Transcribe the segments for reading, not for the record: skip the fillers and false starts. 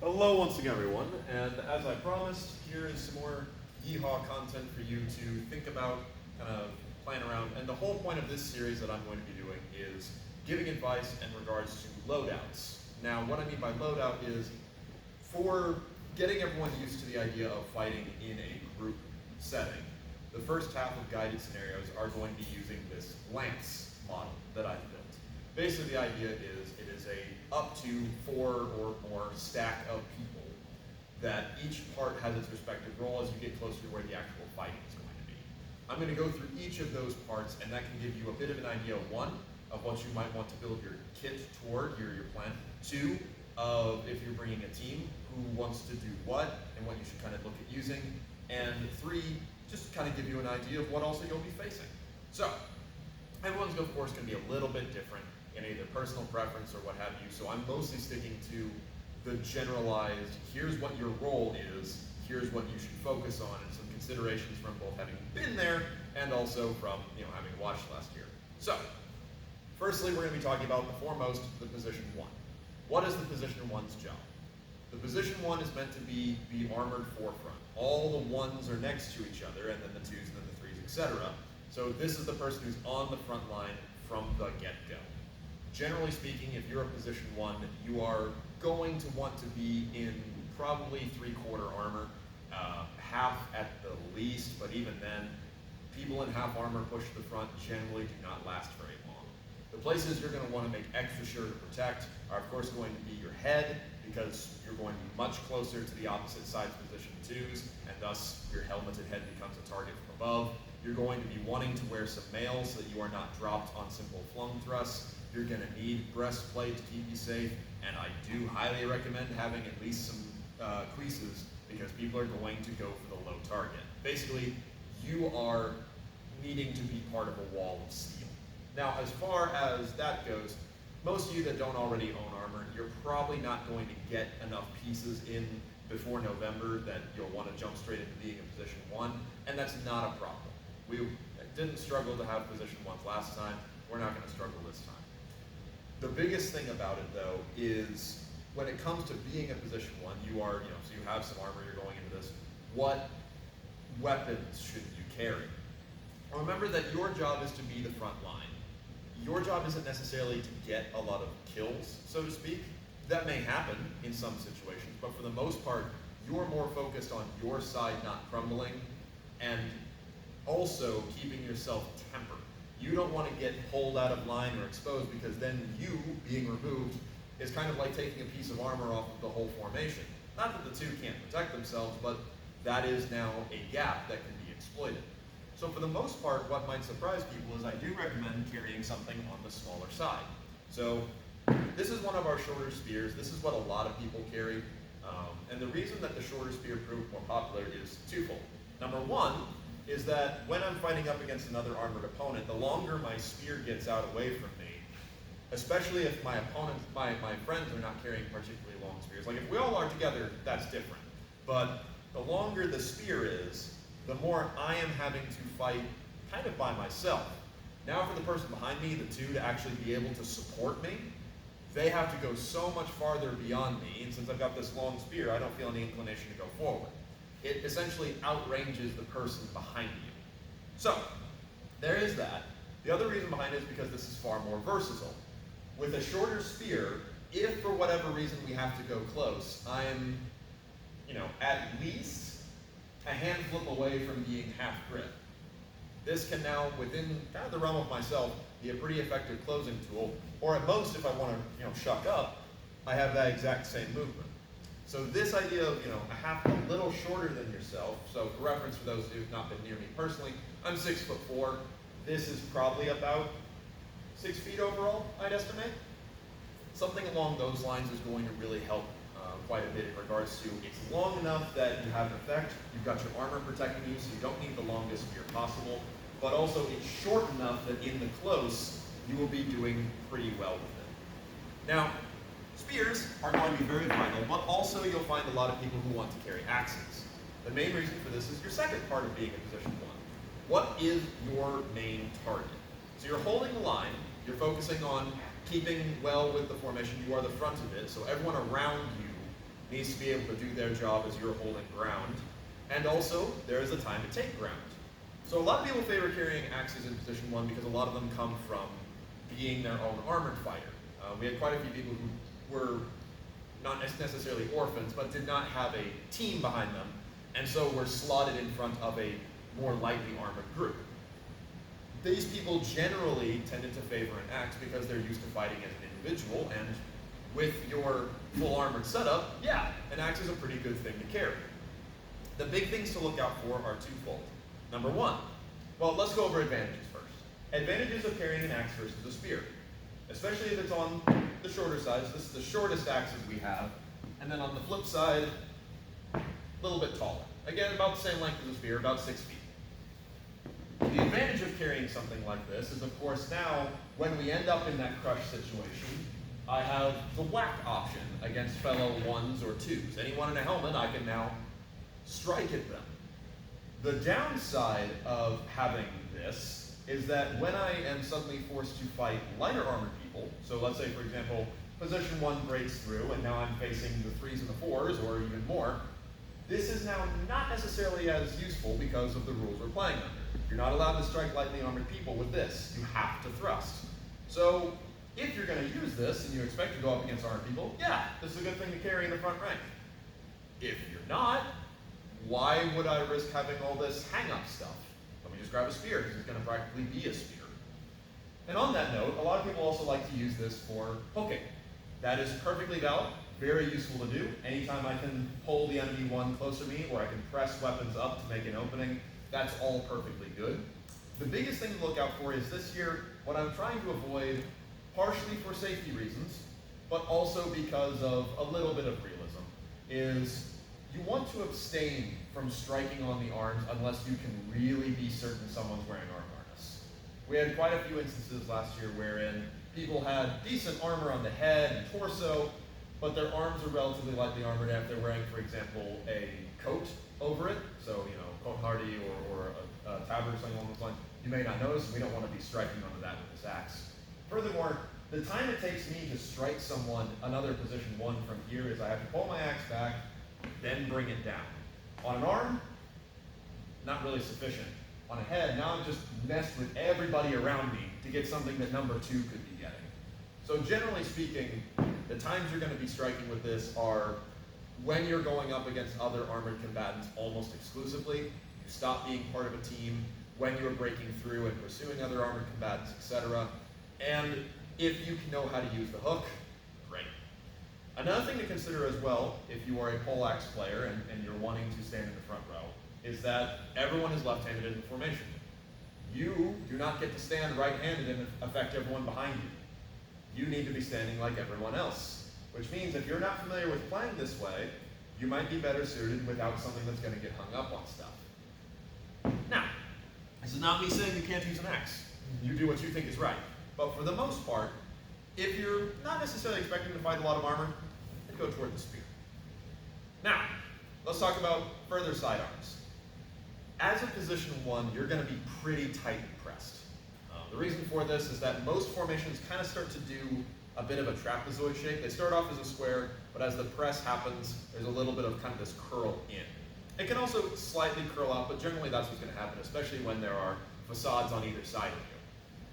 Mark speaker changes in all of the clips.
Speaker 1: Hello once again, everyone, and as I promised, here is some more Yeehaw content for you to think about, kind of plan around, and the whole point of this series that I'm going to be doing is giving advice in regards to loadouts. Now, what I mean by loadout is for getting everyone used to the idea of fighting in a group setting, the first half of guided scenarios are going to be using this lance model that I've built. Basically, the idea is it is a up to 4 or more stack of people that each part has its respective role as you get closer to where the actual fighting is going to be. I'm going to go through each of those parts, and that can give you a bit of an idea, one, of what you might want to build your kit toward, your plan. Two, of if you're bringing a team, who wants to do what, and what you should kind of look at using. And three, just to kind of give you an idea of what also you'll be facing. So, everyone's of course going to be a little bit different in either personal preference or what have you, so I'm mostly sticking to the generalized, here's what your role is, here's what you should focus on, and some considerations from both having been there and also from having watched last year. So, firstly, we're going to be talking about the foremost, the position 1. What is the position 1's job? The position 1 is meant to be the armored forefront. All the 1s are next to each other, and then the 2s and then the 3s, etc. So this is the person who's on the front line from the get-go. Generally speaking, if you're a position 1, you are going to want to be in probably 3/4 armor, half at the least, but even then, people in half armor pushed to the front generally do not last very long. The places you're going to want to make extra sure to protect are of course going to be your head, because you're going to be much closer to the opposite side's position 2s, and thus your helmeted head becomes a target from above. You're going to be wanting to wear some mail so that you are not dropped on simple flung thrusts. You're going to need breastplate to keep you safe, and I do highly recommend having at least some creases, because people are going to go for the low target. Basically, you are needing to be part of a wall of steel. Now, as far as that goes, most of you that don't already own armor, you're probably not going to get enough pieces in before November that you'll want to jump straight into being in position 1, and that's not a problem. We didn't struggle to have position 1s last time. We're not going to struggle this time. The biggest thing about it, though, is when it comes to being a position 1, you are, so you have some armor, you're going into this. What weapons should you carry? Remember that your job is to be the front line. Your job isn't necessarily to get a lot of kills, so to speak. That may happen in some situations, but for the most part, you're more focused on your side not crumbling, and also keeping yourself tempered. You don't want to get pulled out of line or exposed, because then you being removed is kind of like taking a piece of armor off of the whole formation. Not that the 2 can't protect themselves, but that is now a gap that can be exploited. So for the most part, what might surprise people is I do recommend carrying something on the smaller side. So this is one of our shorter spears. This is what a lot of people carry. And the reason that the shorter spear proved more popular is twofold. Number one is that when I'm fighting up against another armored opponent, the longer my spear gets out away from me, especially if my opponents, my friends are not carrying particularly long spears. Like if we all are together, that's different. But the longer the spear is, the more I am having to fight kind of by myself. Now for the person behind me, the 2, to actually be able to support me, they have to go so much farther beyond me, and since I've got this long spear, I don't feel any inclination to go forward. It essentially outranges the person behind you. So, there is that. The other reason behind it is because this is far more versatile. With a shorter spear, if for whatever reason we have to go close, I'm, at least a hand flip away from being half grip. This can now, within kind of the realm of myself, be a pretty effective closing tool, or at most, if I want to, shuck up, I have that exact same movement. So this idea of, a little shorter than yourself, so for reference for those who have not been near me personally, I'm 6'4". This is probably about 6 feet overall, I'd estimate. Something along those lines is going to really help quite a bit in regards to it's long enough that you have an effect, you've got your armor protecting you, so you don't need the longest spear possible, but also it's short enough that in the close, you will be doing pretty well with it. Now, spears are going to be very vital, but also you'll find a lot of people who want to carry axes. The main reason for this is your second part of being in position 1. What is your main target? So you're holding the line, you're focusing on keeping well with the formation, you are the front of it, so everyone around you needs to be able to do their job as you're holding ground. And also, there is a time to take ground. So a lot of people favor carrying axes in position 1 because a lot of them come from being their own armored fighter. We had quite a few people who were not necessarily orphans, but did not have a team behind them, and so were slotted in front of a more lightly armored group. These people generally tended to favor an axe because they're used to fighting as an individual, and with your full armored setup, yeah, an axe is a pretty good thing to carry. The big things to look out for are twofold. Number 1, well, let's go over advantages first. Advantages of carrying an axe versus a spear, especially if it's on the shorter side. So this is the shortest axes we have, and then on the flip side, a little bit taller. Again, about the same length as a spear, about 6 feet. The advantage of carrying something like this is, of course, now, when we end up in that crush situation, I have the whack option against fellow 1s or 2s. Anyone in a helmet, I can now strike at them. The downside of having this is that when I am suddenly forced to fight lighter armored people, so let's say, for example, position 1 breaks through, and now I'm facing the 3s and the 4s, or even more, this is now not necessarily as useful because of the rules we're playing under. You're not allowed to strike lightly armored people with this. You have to thrust. So if you're going to use this and you expect to go up against armored people, yeah, this is a good thing to carry in the front rank. If you're not, why would I risk having all this hang-up stuff? Let me just grab a spear, because it's going to practically be a spear. And on that note, a lot of people also like to use this for hooking. That is perfectly valid, very useful to do. Anytime I can pull the enemy 1 close to me, or I can press weapons up to make an opening, that's all perfectly good. The biggest thing to look out for is this here, what I'm trying to avoid, partially for safety reasons, but also because of a little bit of realism, is you want to abstain from striking on the arms unless you can really be certain someone's wearing arm harness. We had quite a few instances last year wherein people had decent armor on the head and torso, but their arms are relatively lightly armored if they're wearing, for example, a coat over it, so, you know, coat hardy or a tabard or something along those lines. You may not notice, we don't want to be striking onto that with this axe. Furthermore, the time it takes me to strike someone another position 1 from here is I have to pull my axe back, then bring it down. On an arm, not really sufficient. On a head, now I've just messed with everybody around me to get something that number 2 could be getting. So generally speaking, the times you're going to be striking with this are when you're going up against other armored combatants almost exclusively. You stop being part of a team, when you're breaking through and pursuing other armored combatants, etc. And if you know how to use the hook, great. Another thing to consider as well, if you are a poleaxe player and you're wanting to stand in the front row, is that everyone is left-handed in the formation. You do not get to stand right-handed and affect everyone behind you. You need to be standing like everyone else, which means if you're not familiar with playing this way, you might be better suited without something that's going to get hung up on stuff. Now, this is not me saying you can't use an axe. You do what you think is right. But for the most part, if you're not necessarily expecting to fight a lot of armor, then go toward the spear. Now, let's talk about further sidearms. As a position 1, you're going to be pretty tightly pressed. The reason for this is that most formations kind of start to do a bit of a trapezoid shape. They start off as a square, but as the press happens, there's a little bit of kind of this curl in. It can also slightly curl out, but generally that's what's going to happen, especially when there are facades on either side of you.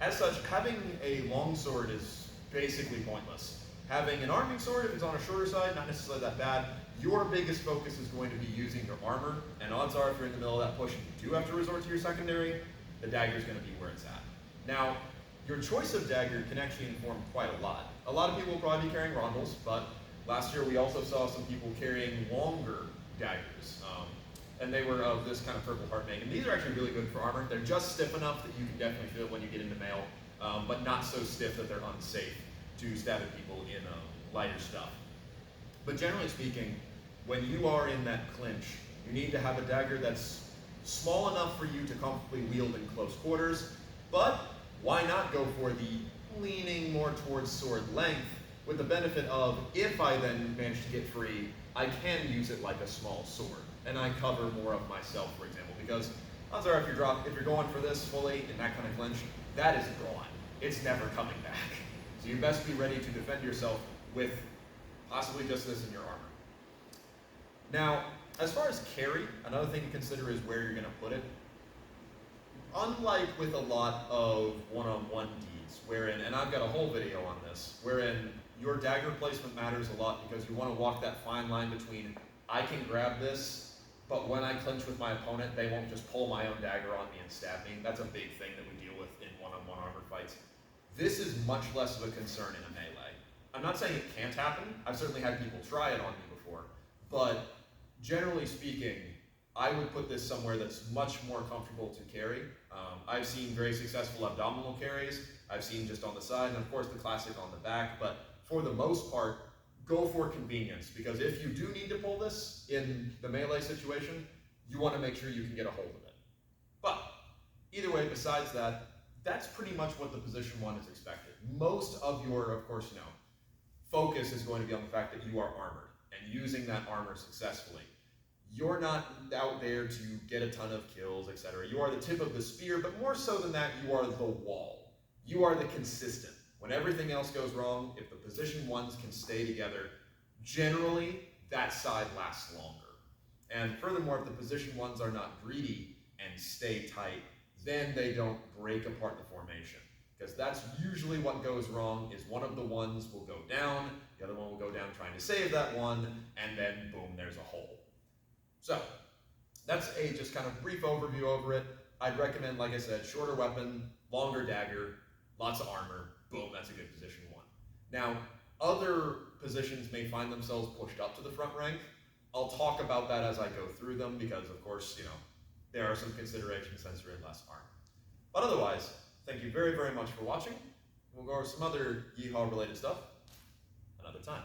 Speaker 1: As such, having a longsword is basically pointless. Having an arming sword, if it's on a shorter side, not necessarily that bad. Your biggest focus is going to be using your armor, and odds are if you're in the middle of that push and you do have to resort to your secondary, the dagger is going to be where it's at. Now, your choice of dagger can actually inform quite a lot. A lot of people will probably be carrying rondels, but last year we also saw some people carrying longer daggers, and they were of this kind of purple heart make. And these are actually really good for armor. They're just stiff enough that you can definitely feel it when you get into mail, but not so stiff that they're unsafe to stab at people in lighter stuff. But generally speaking, when you are in that clinch, you need to have a dagger that's small enough for you to comfortably wield in close quarters, but why not go for the leaning more towards sword length, with the benefit of, if I then manage to get free, I can use it like a small sword, and I cover more of myself, for example, because odds are if you're going for this fully in that kind of clinch, that is gone. It's never coming back. So you best be ready to defend yourself with possibly just this in your armor. Now, as far as carry, another thing to consider is where you're going to put it. Unlike with a lot of one-on-one deeds, wherein, and I've got a whole video on this, wherein your dagger placement matters a lot because you want to walk that fine line between, I can grab this, but when I clinch with my opponent, they won't just pull my own dagger on me and stab me. That's a big thing that we deal with in one-on-one armor fights. This is much less of a concern in a melee. I'm not saying it can't happen. I've certainly had people try it on me before, but generally speaking, I would put this somewhere that's much more comfortable to carry. I've seen very successful abdominal carries. I've seen just on the side, and of course the classic on the back, but for the most part, go for convenience, because if you do need to pull this in the melee situation, you want to make sure you can get a hold of it. But either way, besides that, that's pretty much what the position one is expected. Most of your, of course, focus is going to be on the fact that you are armored and using that armor successfully. You're not out there to get a ton of kills, etc. You are the tip of the spear, but more so than that, you are the wall. You are the consistent. When everything else goes wrong, if the position ones can stay together, generally that side lasts longer. And furthermore, if the position ones are not greedy and stay tight, then they don't break apart the formation. Because that's usually what goes wrong, is one of the ones will go down, the other one will go down trying to save that one, and then boom, there's a hole. So, that's a just kind of brief overview over it. I'd recommend, like I said, shorter weapon, longer dagger, lots of armor, boom, that's a good position one. Now, other positions may find themselves pushed up to the front rank. I'll talk about that as I go through them because, of course, there are some considerations since you're in less armor. But otherwise, thank you very, very much for watching. We'll go over some other Yeehaw related stuff another time.